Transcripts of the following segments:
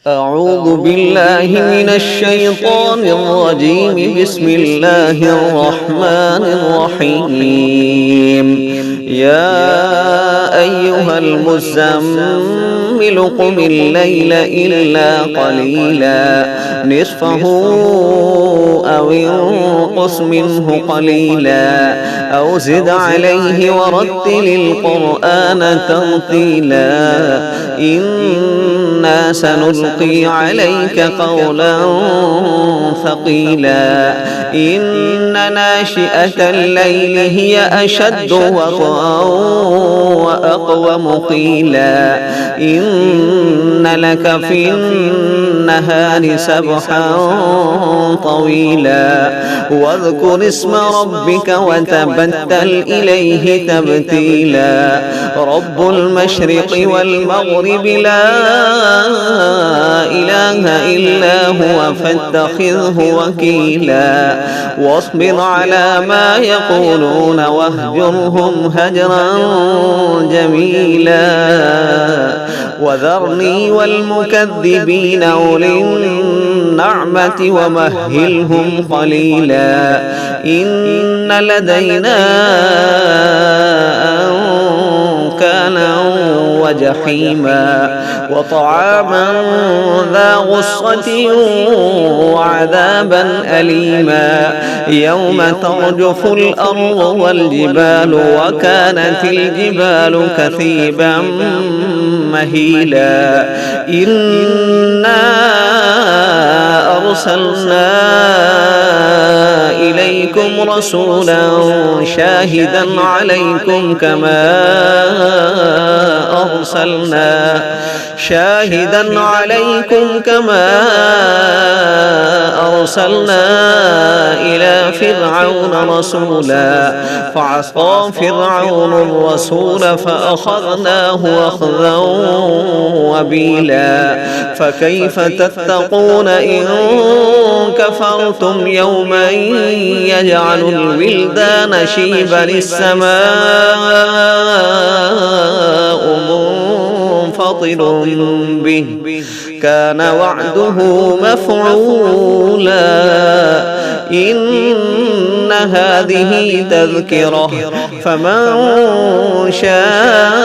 أعوذ بالله من الشيطان الرجيم. بسم الله الرحمن الرحيم. يا أيها المزمل قم الليل إلا قليلا نصفه أو انقص منه قليلا أو زد عليه ورتل القرآن ترتيلا إنا سنلقي عليك قولا ثقيلا إن ناشئة الليل هي أشد وطئا وأقوم قيلا إن لك في النهار سبحا طويلا واذكر اسم ربك وتبتل إليه تبتيلا رب المشرق والمغرب لا إله إلا هو فاتخذه وكيلا واصبر على ما يقولون واهجرهم هجرا جميلا وذرني والمكذبين أولي النعمة ومهلهم قليلا إن لدينا أنكالا وجحيما وطعاما ذا غصة وعذابا أليما يوم ترجف الأرض والجبال وكانت الجبال كثيبا مهيلا إنا أرسلنا إليكم رسولا شاهدا عليكم كما أرسلنا إلى فرعون رسولا فعصى فرعون الرسول فأخذناه أخذا وبيلا فكيف تتقون إن كفرتم يوما يجعل الولدان شيبا السماء منفطر به كان وعده مفعولا إن هذه تذكرة فمن شاء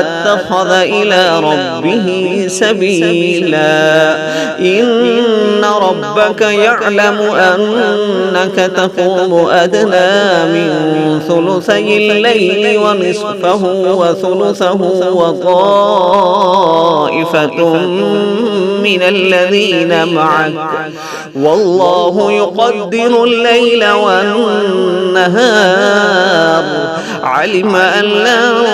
اتخذ إلى ربه سبيلا إن ربك يعلم أنك تقوم أدنى من ثلثي الليل ونصفه وثلثه وطائفة من الذين معك والله يقدر الليل والنهار علم أن لن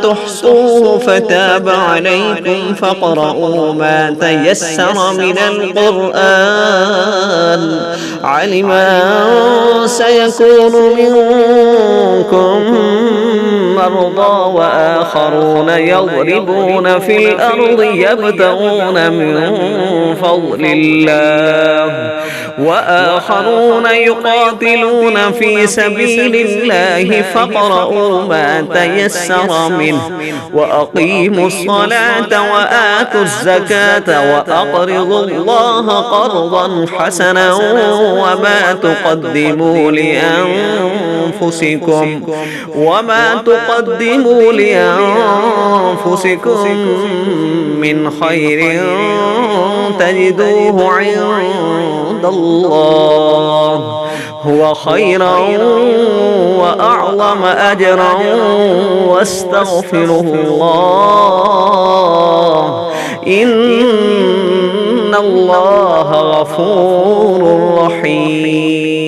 تحصوه فتاب عليكم فاقرؤوا ما تيسر من القرآن علم أن سيكون منكم مرضى وآخرون يضربون في الأرض يبتغون من فضل الله وآخرون يقاتلون في سبيل الله فاقرؤوا ما تيسر منه وأقيموا الصلاة وآتوا الزكاة وأقرضوا الله قرضا حسنا وما تقدموا لأنفسكم من خير تجدوه عند الله هو خيرا وأعظم أجرا واستغفره الله إن الله غفور رحيم.